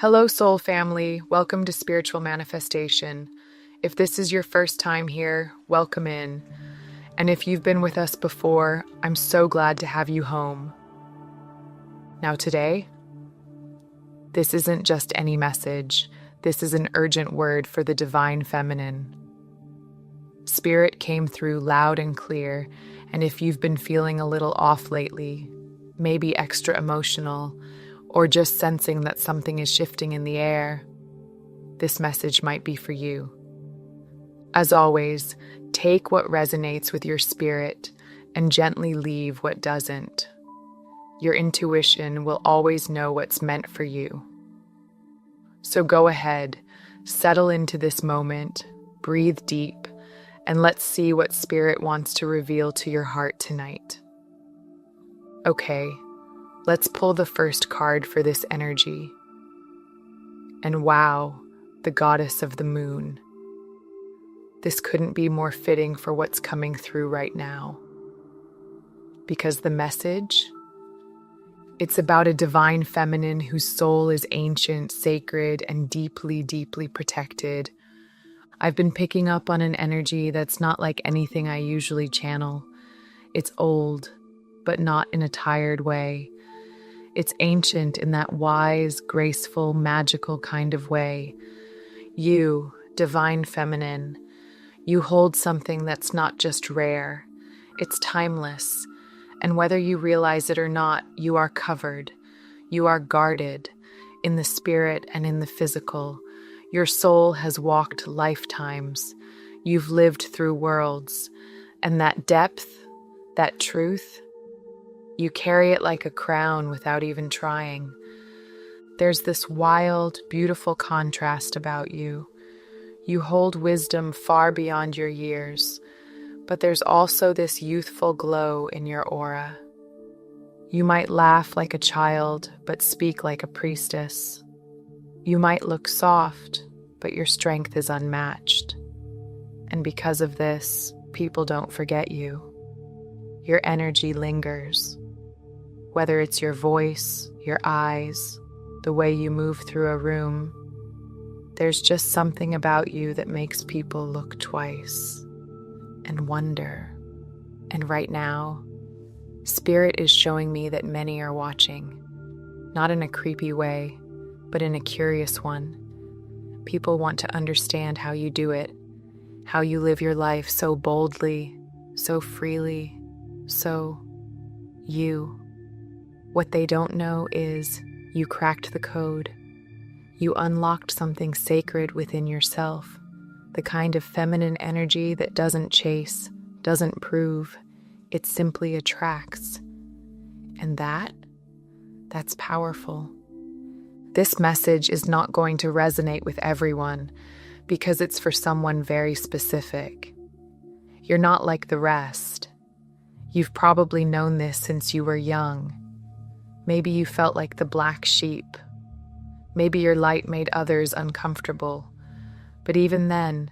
Hello, soul family. Welcome to Spiritual Manifestation. If this is your first time here, welcome in. And if you've been with us before, I'm so glad to have you home. Now, today, this isn't just any message. This is an urgent word for the divine feminine. Spirit came through loud and clear, and if you've been feeling a little off lately, maybe extra emotional, or just sensing that something is shifting in the air, this message might be for you. As always, take what resonates with your spirit and gently leave what doesn't. Your intuition will always know what's meant for you. So go ahead, settle into this moment, breathe deep, and let's see what Spirit wants to reveal to your heart tonight. Okay. Let's pull the first card for this energy. And wow, the goddess of the moon. This couldn't be more fitting for what's coming through right now. Because the message, it's about a divine feminine whose soul is ancient, sacred, and deeply, deeply protected. I've been picking up on an energy that's not like anything I usually channel. It's old, but not in a tired way. It's ancient in that wise, graceful, magical kind of way. You, divine feminine, you hold something that's not just rare. It's timeless. And whether you realize it or not, you are covered. You are guarded in the spirit and in the physical. Your soul has walked lifetimes. You've lived through worlds. And that depth, that truth, you carry it like a crown without even trying. There's this wild, beautiful contrast about you. You hold wisdom far beyond your years, but there's also this youthful glow in your aura. You might laugh like a child, but speak like a priestess. You might look soft, but your strength is unmatched. And because of this, people don't forget you. Your energy lingers. Whether it's your voice, your eyes, the way you move through a room, there's just something about you that makes people look twice and wonder. And right now, Spirit is showing me that many are watching, not in a creepy way, but in a curious one. People want to understand how you do it, how you live your life so boldly, so freely, so you. What they don't know is you cracked the code. You unlocked something sacred within yourself, the kind of feminine energy that doesn't chase, doesn't prove, it simply attracts. And that's powerful. This message is not going to resonate with everyone because it's for someone very specific. You're not like the rest. You've probably known this since you were young. Maybe you felt like the black sheep. Maybe your light made others uncomfortable. But even then,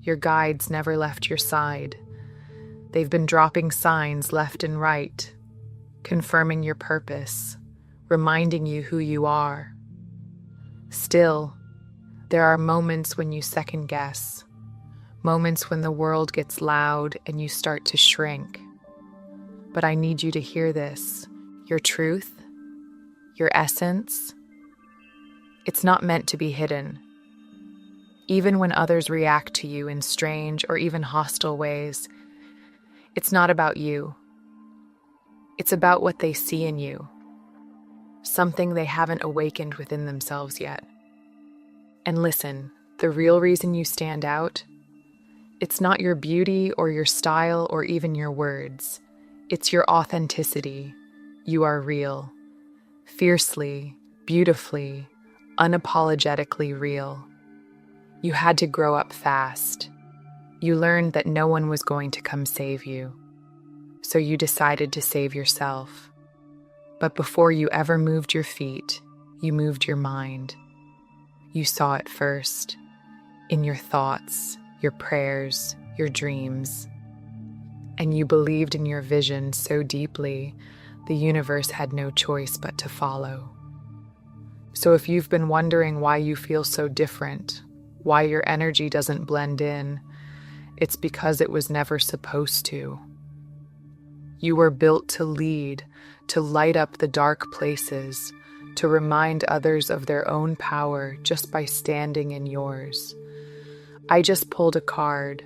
your guides never left your side. They've been dropping signs left and right, confirming your purpose, reminding you who you are. Still, there are moments when you second guess, moments when the world gets loud and you start to shrink. But I need you to hear this. Your truth, your essence, it's not meant to be hidden. Even when others react to you in strange or even hostile ways, it's not about you. It's about what they see in you, something they haven't awakened within themselves yet. And listen, the real reason you stand out, it's not your beauty or your style or even your words. It's your authenticity. You are real. Fiercely, beautifully, unapologetically real. You had to grow up fast. You learned that no one was going to come save you. So you decided to save yourself. But before you ever moved your feet, you moved your mind. You saw it first, in your thoughts, your prayers, your dreams. And you believed in your vision so deeply, the universe had no choice but to follow. So if you've been wondering why you feel so different, why your energy doesn't blend in, it's because it was never supposed to. You were built to lead, to light up the dark places, to remind others of their own power just by standing in yours. I just pulled a card,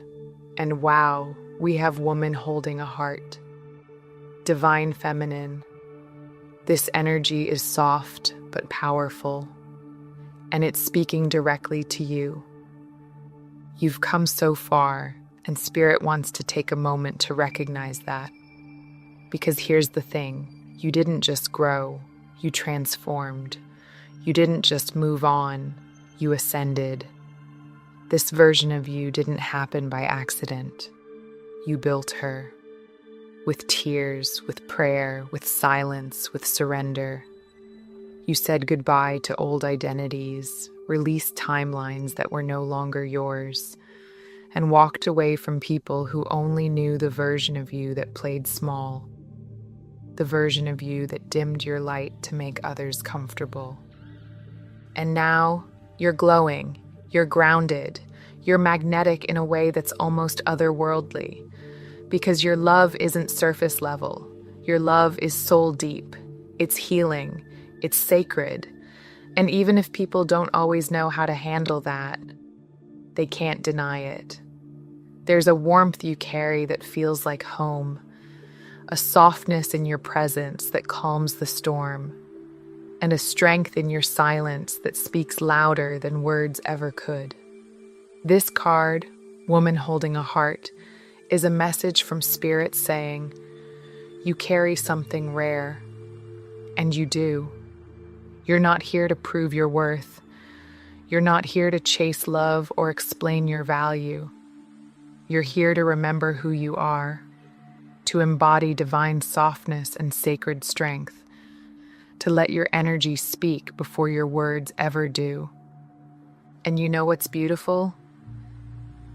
and wow, we have woman holding a heart. Divine feminine. This energy is soft but powerful, and it's speaking directly to you. You've come so far, and Spirit wants to take a moment to recognize that. Because here's the thing, you didn't just grow, you transformed. You didn't just move on, you ascended. This version of you didn't happen by accident. You built her. With tears, with prayer, with silence, with surrender. You said goodbye to old identities, released timelines that were no longer yours, and walked away from people who only knew the version of you that played small, the version of you that dimmed your light to make others comfortable. And now you're glowing, you're grounded, you're magnetic in a way that's almost otherworldly. Because your love isn't surface level. Your love is soul deep. It's healing. It's sacred. And even if people don't always know how to handle that, they can't deny it. There's a warmth you carry that feels like home, a softness in your presence that calms the storm, and a strength in your silence that speaks louder than words ever could. This card, Woman Holding a Heart, is a message from Spirit saying, you carry something rare, and you do. You're not here to prove your worth. You're not here to chase love or explain your value. You're here to remember who you are, to embody divine softness and sacred strength, to let your energy speak before your words ever do. And you know what's beautiful?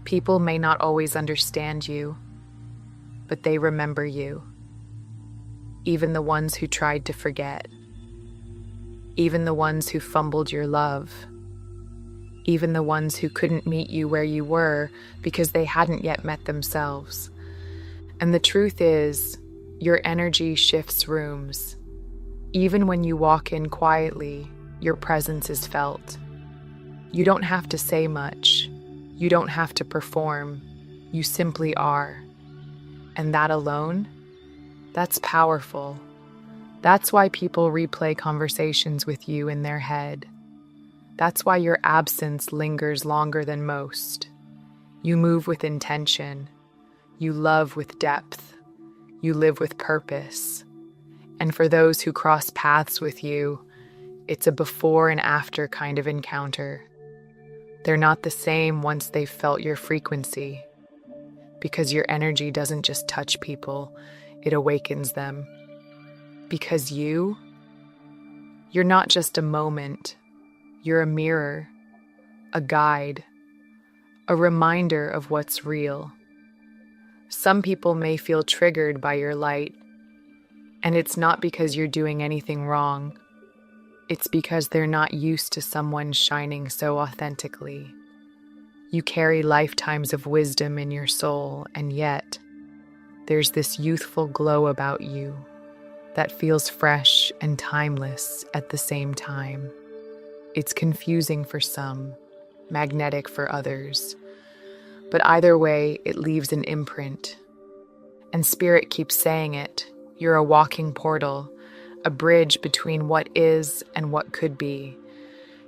People may not always understand you, but they remember you. Even the ones who tried to forget. Even the ones who fumbled your love. Even the ones who couldn't meet you where you were because they hadn't yet met themselves. And the truth is, your energy shifts rooms. Even when you walk in quietly, your presence is felt. You don't have to say much. You don't have to perform. You simply are. And that alone, that's powerful. That's why people replay conversations with you in their head. That's why your absence lingers longer than most. You move with intention. You love with depth. You live with purpose. And for those who cross paths with you, it's a before and after kind of encounter. They're not the same once they've felt your frequency, because your energy doesn't just touch people, it awakens them. Because you're not just a moment, you're a mirror, a guide, a reminder of what's real. Some people may feel triggered by your light, and it's not because you're doing anything wrong. It's because they're not used to someone shining so authentically. You carry lifetimes of wisdom in your soul, and yet there's this youthful glow about you that feels fresh and timeless at the same time. It's confusing for some, magnetic for others, but either way, it leaves an imprint. And Spirit keeps saying it, you're a walking portal, a bridge between what is and what could be.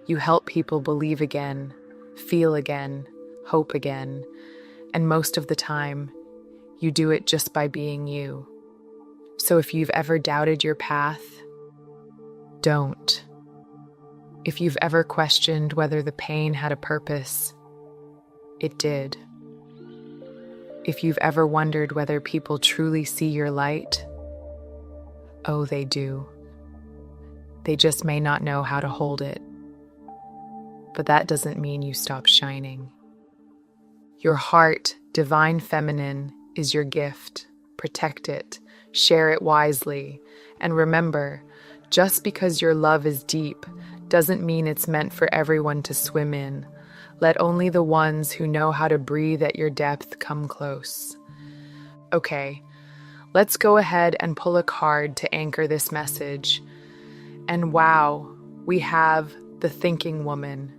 You help people believe again, feel again, hope again, and most of the time, you do it just by being you. So if you've ever doubted your path, don't. If you've ever questioned whether the pain had a purpose, it did. If you've ever wondered whether people truly see your light, oh, they do. They just may not know how to hold it. But that doesn't mean you stop shining. Your heart, divine feminine, is your gift. Protect it, share it wisely, and remember, just because your love is deep doesn't mean it's meant for everyone to swim in. Let only the ones who know how to breathe at your depth come close. Okay, let's go ahead and pull a card to anchor this message. And wow, we have the thinking woman.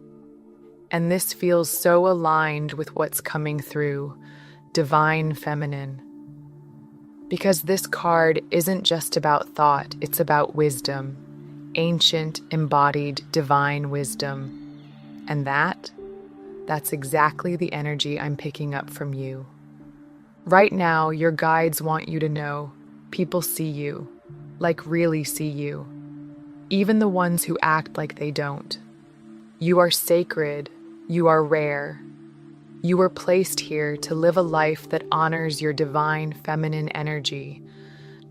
And this feels so aligned with what's coming through, divine feminine. Because this card isn't just about thought, it's about wisdom, ancient, embodied, divine wisdom. And that's exactly the energy I'm picking up from you. Right now, your guides want you to know people see you, like really see you, even the ones who act like they don't. You are sacred, you are rare. You were placed here to live a life that honors your divine feminine energy,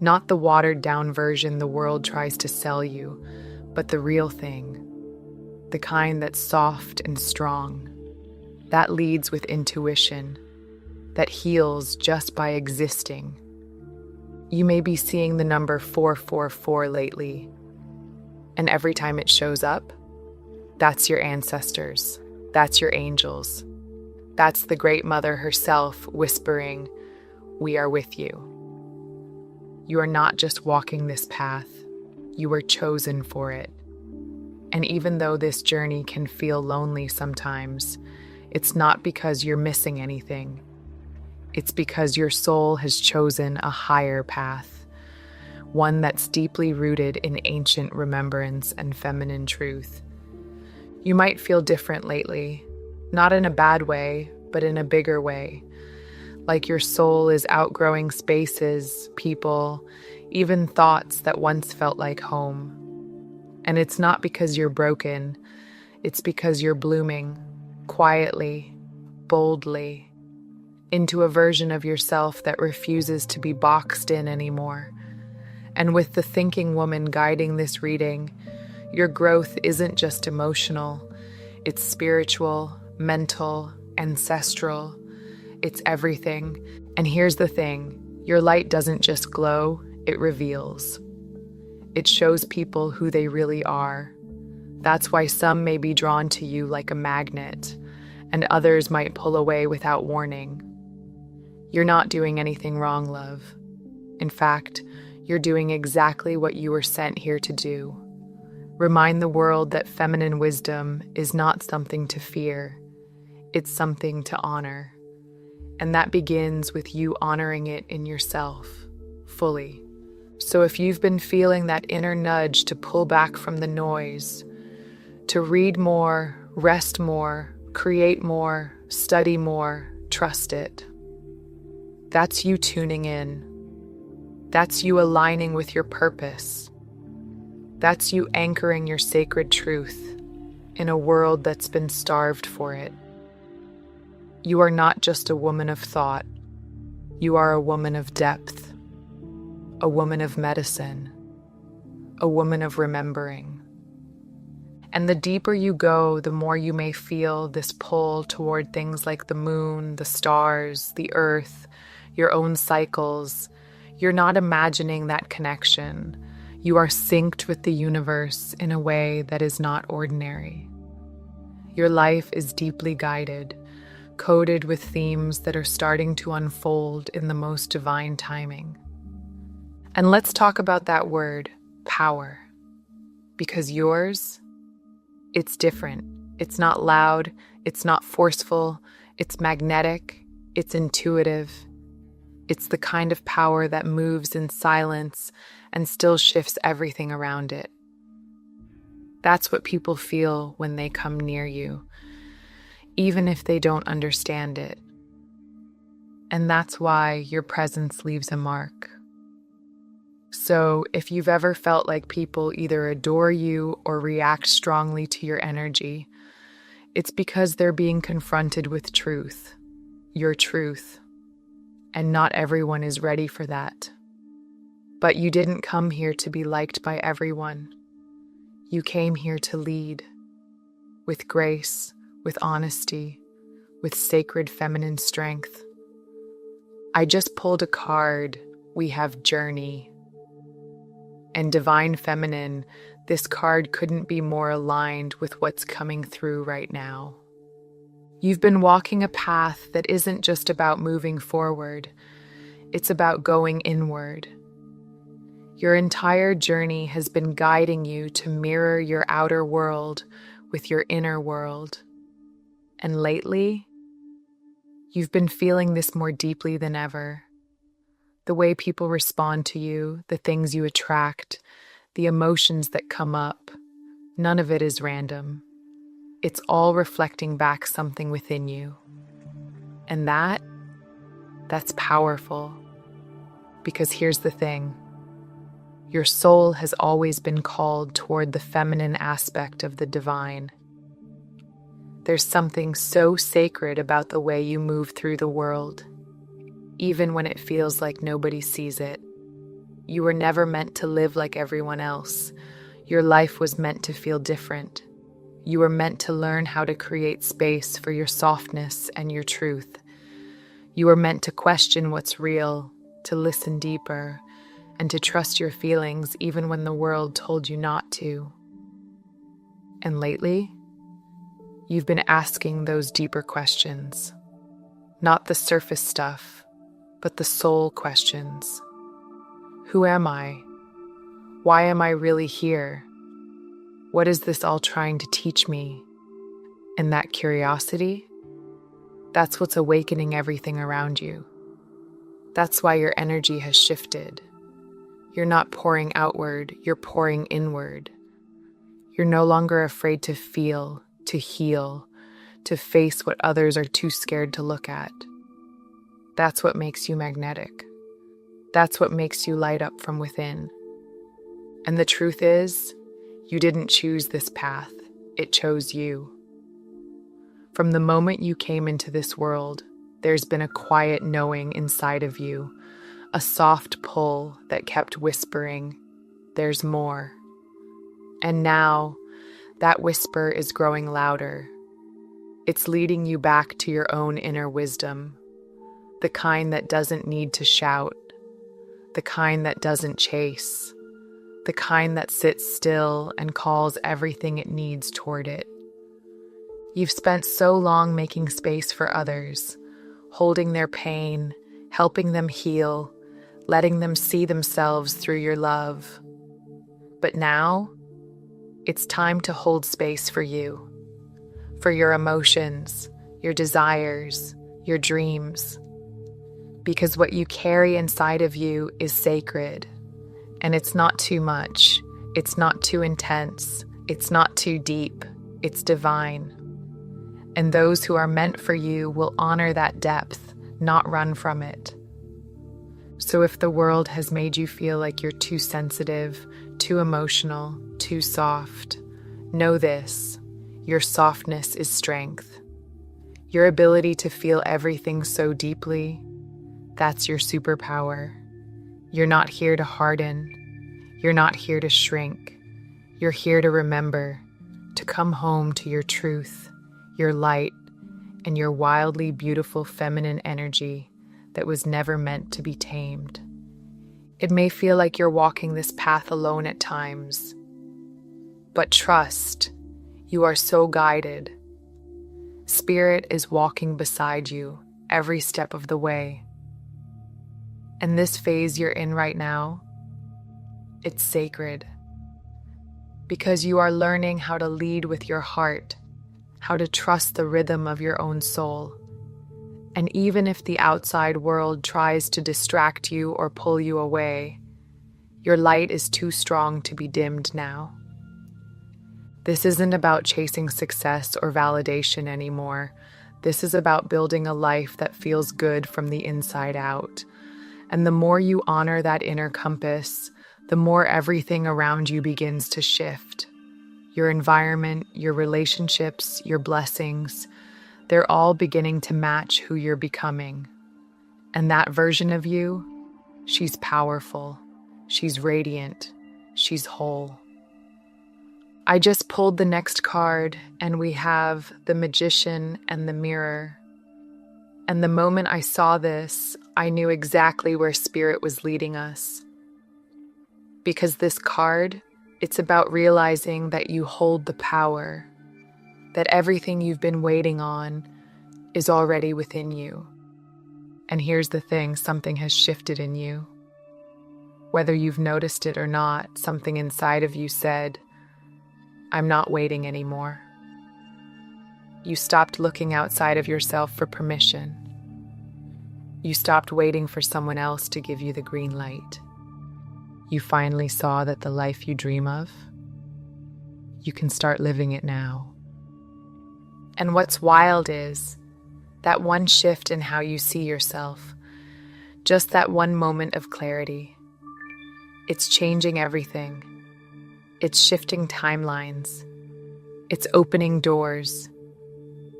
not the watered-down version the world tries to sell you, but the real thing, the kind that's soft and strong, that leads with intuition, that heals just by existing. You may be seeing the number 444 lately, and every time it shows up, that's your ancestors, that's your angels. That's the Great Mother herself whispering, "We are with you." You are not just walking this path, you were chosen for it. And even though this journey can feel lonely sometimes, it's not because you're missing anything. It's because your soul has chosen a higher path, one that's deeply rooted in ancient remembrance and feminine truth. You might feel different lately, not in a bad way, but in a bigger way. Like your soul is outgrowing spaces, people, even thoughts that once felt like home. And it's not because you're broken, it's because you're blooming, quietly, boldly, into a version of yourself that refuses to be boxed in anymore. And with the thinking woman guiding this reading, your growth isn't just emotional, it's spiritual, mental, ancestral. It's everything. And here's the thing, your light doesn't just glow, it reveals. It shows people who they really are. That's why some may be drawn to you like a magnet, and others might pull away without warning. You're not doing anything wrong, love. In fact, you're doing exactly what you were sent here to do. Remind the world that feminine wisdom is not something to fear. It's something to honor. And that begins with you honoring it in yourself, fully. So if you've been feeling that inner nudge to pull back from the noise, to read more, rest more, create more, study more, trust it. That's you tuning in. That's you aligning with your purpose. That's you anchoring your sacred truth in a world that's been starved for it. You are not just a woman of thought. You are a woman of depth, a woman of medicine, a woman of remembering. And the deeper you go, the more you may feel this pull toward things like the moon, the stars, the earth, your own cycles. You're not imagining that connection. You are synced with the universe in a way that is not ordinary. Your life is deeply guided, coded with themes that are starting to unfold in the most divine timing. And let's talk about that word, power. Because yours, it's different. It's not loud, it's not forceful, it's magnetic, it's intuitive. It's the kind of power that moves in silence and still shifts everything around it. That's what people feel when they come near you, even if they don't understand it. And that's why your presence leaves a mark. So if you've ever felt like people either adore you or react strongly to your energy, it's because they're being confronted with truth, your truth. And not everyone is ready for that. But you didn't come here to be liked by everyone. You came here to lead, with grace, with honesty, with sacred feminine strength. I just pulled a card. We have journey. And divine feminine, This card couldn't be more aligned with what's coming through right now. You've been walking a path that isn't just about moving forward, it's about going inward. Your entire journey has been guiding you to mirror your outer world with your inner world. And lately, you've been feeling this more deeply than ever. The way people respond to you, the things you attract, the emotions that come up, none of it is random. It's all reflecting back something within you. And that's powerful. Because here's the thing. Your soul has always been called toward the feminine aspect of the divine. There's something so sacred about the way you move through the world, even when it feels like nobody sees it. You were never meant to live like everyone else. Your life was meant to feel different. You were meant to learn how to create space for your softness and your truth. You were meant to question what's real, to listen deeper, and to trust your feelings even when the world told you not to. And lately, you've been asking those deeper questions. Not the surface stuff, but the soul questions. Who am I? Why am I really here? What is this all trying to teach me? And that curiosity, that's what's awakening everything around you. That's why your energy has shifted. You're not pouring outward, you're pouring inward. You're no longer afraid to feel, to heal, to face what others are too scared to look at. That's what makes you magnetic. That's what makes you light up from within. And the truth is, you didn't choose this path, it chose you. From the moment you came into this world, there's been a quiet knowing inside of you, a soft pull that kept whispering, there's more. And now, that whisper is growing louder. It's leading you back to your own inner wisdom, the kind that doesn't need to shout, the kind that doesn't chase, the kind that sits still and calls everything it needs toward it. You've spent so long making space for others, holding their pain, helping them heal, letting them see themselves through your love. But now, it's time to hold space for you, for your emotions, your desires, your dreams. Because what you carry inside of you is sacred, and it's not too much, it's not too intense, it's not too deep, it's divine. And those who are meant for you will honor that depth, not run from it. So if the world has made you feel like you're too sensitive, too emotional, too soft, know this, your softness is strength. Your ability to feel everything so deeply, that's your superpower. You're not here to harden. You're not here to shrink. You're here to remember, to come home to your truth, your light, and your wildly beautiful feminine energy that was never meant to be tamed. It may feel like you're walking this path alone at times, but trust, you are so guided. Spirit is walking beside you every step of the way. And this phase you're in right now, it's sacred. Because you are learning how to lead with your heart, how to trust the rhythm of your own soul. And even if the outside world tries to distract you or pull you away, your light is too strong to be dimmed now. This isn't about chasing success or validation anymore. This is about building a life that feels good from the inside out. And the more you honor that inner compass, the more everything around you begins to shift. Your environment, your relationships, your blessings, they're all beginning to match who you're becoming. And that version of you, she's powerful, she's radiant, she's whole. I just pulled the next card, and we have the Magician and the Mirror. And the moment I saw this, I knew exactly where Spirit was leading us. Because this card, It's about realizing that you hold the power, that everything you've been waiting on is already within you. And here's the thing, something has shifted in you. Whether you've noticed it or not, something inside of you said, "I'm not waiting anymore." You stopped looking outside of yourself for permission. You stopped waiting for someone else to give you the green light. You finally saw that the life you dream of, you can start living it now. And what's wild is that one shift in how you see yourself, just that one moment of clarity. It's changing everything. It's shifting timelines. It's opening doors.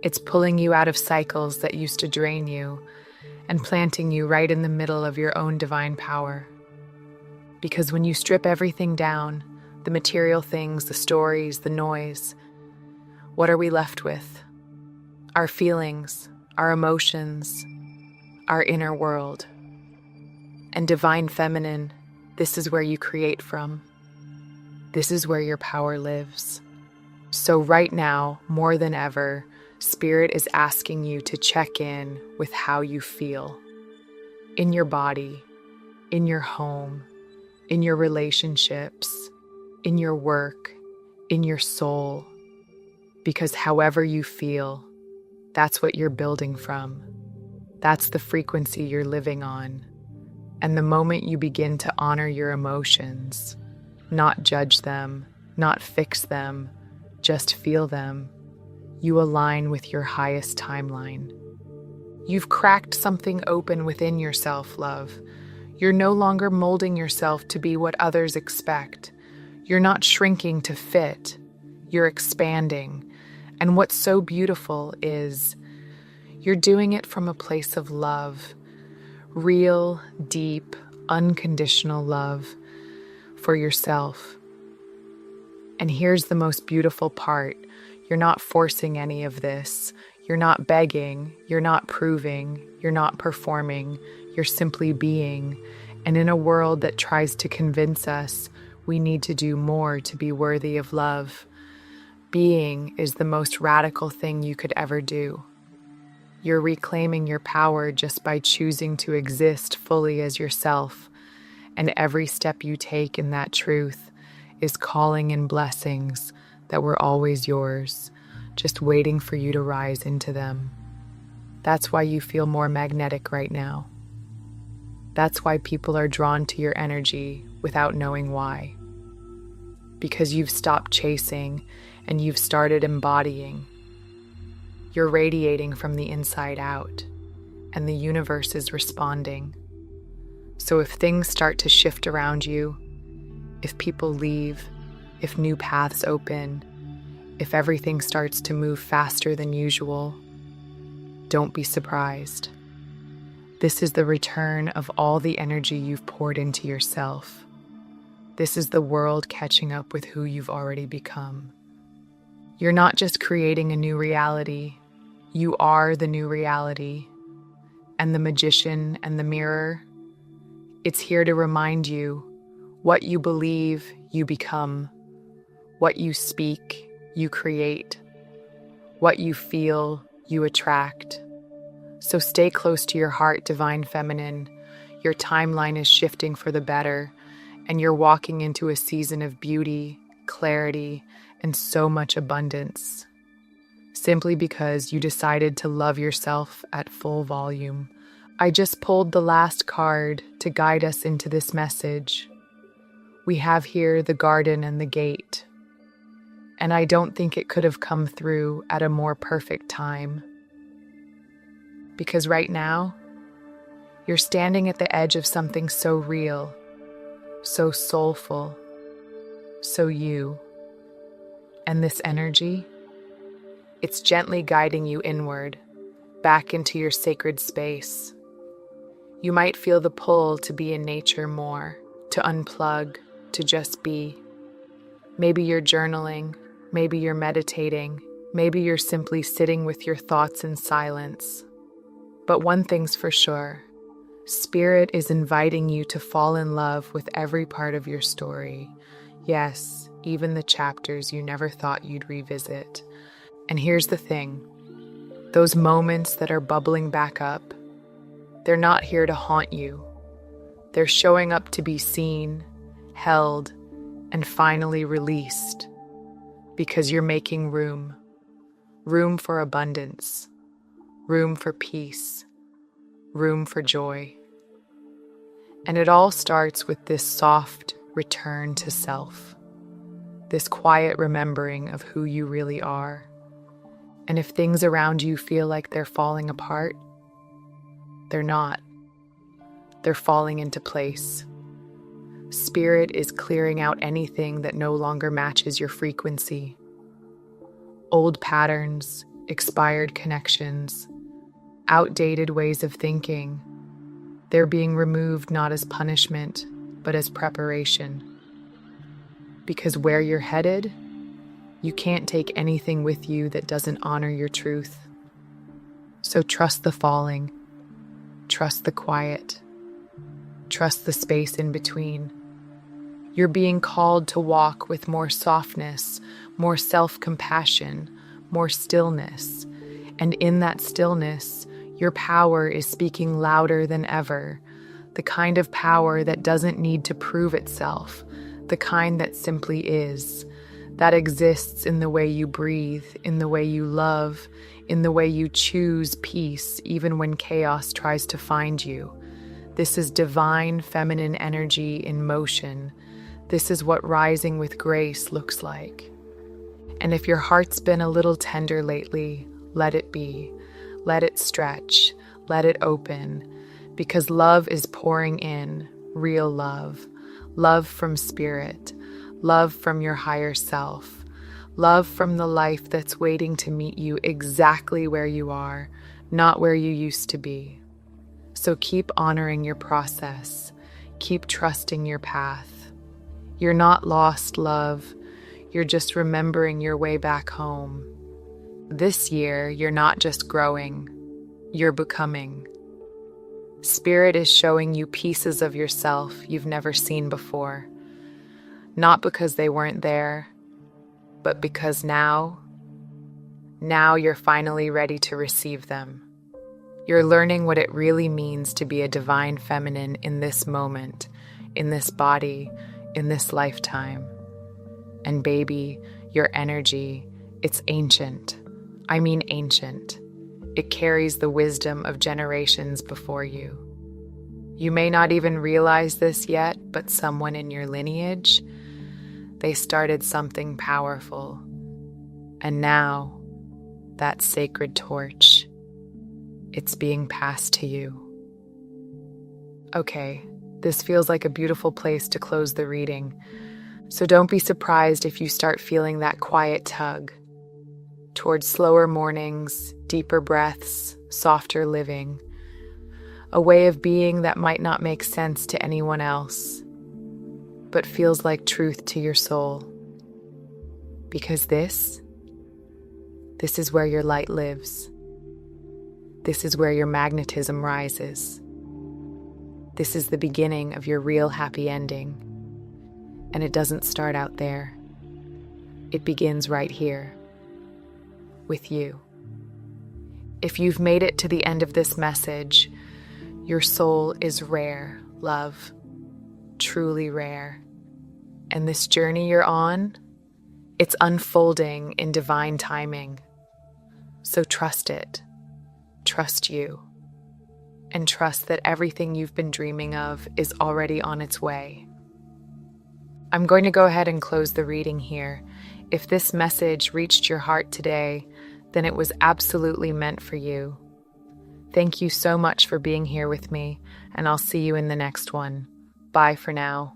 It's pulling you out of cycles that used to drain you and planting you right in the middle of your own divine power. Because when you strip everything down, the material things, the stories, the noise, what are we left with? Our feelings, our emotions, our inner world. And divine feminine, this is where you create from. This is where your power lives. So right now, more than ever, Spirit is asking you to check in with how you feel. In your body, in your home, in your relationships, in your work, in your soul. Because however you feel, that's what you're building from. That's the frequency you're living on. And the moment you begin to honor your emotions, not judge them, not fix them, just feel them, you align with your highest timeline. You've cracked something open within yourself, love. You're no longer molding yourself to be what others expect. You're not shrinking to fit. You're expanding. And what's so beautiful is you're doing it from a place of love. Real, deep, unconditional love for yourself. And here's the most beautiful part. You're not forcing any of this. You're not begging. You're not proving. You're not performing. You're simply being. And in a world that tries to convince us we need to do more to be worthy of love, being is the most radical thing you could ever do. You're reclaiming your power just by choosing to exist fully as yourself. And every step you take in that truth is calling in blessings that were always yours, just waiting for you to rise into them. That's why you feel more magnetic right now. That's why people are drawn to your energy without knowing why. Because you've stopped chasing and you've started embodying. You're radiating from the inside out, and the universe is responding. So if things start to shift around you, if people leave, if new paths open, if everything starts to move faster than usual, don't be surprised. This is the return of all the energy you've poured into yourself. This is the world catching up with who you've already become. You're not just creating a new reality, you are the new reality. And the magician and the mirror, it's here to remind you what you believe, you become. What you speak, you create. What you feel, you attract. So stay close to your heart, divine feminine. Your timeline is shifting for the better, and you're walking into a season of beauty, clarity, and so much abundance. Simply because you decided to love yourself at full volume. I just pulled the last card to guide us into this message. We have here the garden and the gate. And I don't think it could have come through at a more perfect time. Because right now, you're standing at the edge of something so real, so soulful, so you. And this energy, it's gently guiding you inward, back into your sacred space. You might feel the pull to be in nature more, to unplug, to just be. Maybe you're journaling, maybe you're meditating, maybe you're simply sitting with your thoughts in silence. But one thing's for sure, Spirit is inviting you to fall in love with every part of your story. Yes, even the chapters you never thought you'd revisit. And here's the thing, those moments that are bubbling back up, they're not here to haunt you. They're showing up to be seen, held, and finally released. Because you're making room. Room for abundance. Room for peace. Room for joy. And it all starts with this soft return to self. This quiet remembering of who you really are. And if things around you feel like they're falling apart, they're not. They're falling into place. Spirit is clearing out anything that no longer matches your frequency. Old patterns, expired connections, outdated ways of thinking. They're being removed not as punishment, but as preparation. Because where you're headed, you can't take anything with you that doesn't honor your truth. So trust the falling, trust the quiet, trust the space in between. You're being called to walk with more softness, more self-compassion, more stillness. And in that stillness, your power is speaking louder than ever. The kind of power that doesn't need to prove itself, the kind that simply is, that exists in the way you breathe, in the way you love, in the way you choose peace, even when chaos tries to find you. This is divine feminine energy in motion. This is what rising with grace looks like. And if your heart's been a little tender lately, let it be. Let it stretch. Let it open. Because love is pouring in, real love. Love from spirit. Love from your higher self. Love from the life that's waiting to meet you exactly where you are, not where you used to be. So keep honoring your process. Keep trusting your path. You're not lost, love. You're just remembering your way back home. This year, you're not just growing, you're becoming. Spirit is showing you pieces of yourself you've never seen before. Not because they weren't there, but because now you're finally ready to receive them. You're learning what it really means to be a divine feminine in this moment, in this body, in this lifetime. And baby, your energy, it's ancient. I mean ancient. It carries the wisdom of generations before you. You may not even realize this yet, but someone in your lineage, they started something powerful. And now, that sacred torch, it's being passed to you. Okay, this feels like a beautiful place to close the reading. So don't be surprised if you start feeling that quiet tug towards slower mornings, deeper breaths, softer living, a way of being that might not make sense to anyone else, but feels like truth to your soul. Because this is where your light lives. This is where your magnetism rises. This is the beginning of your real happy ending. And it doesn't start out there. It begins right here, with you. If you've made it to the end of this message, your soul is rare, love, truly rare. And this journey you're on, it's unfolding in divine timing. So trust it, trust you, and trust that everything you've been dreaming of is already on its way. I'm going to go ahead and close the reading here. If this message reached your heart today, then it was absolutely meant for you. Thank you so much for being here with me, and I'll see you in the next one. Bye for now.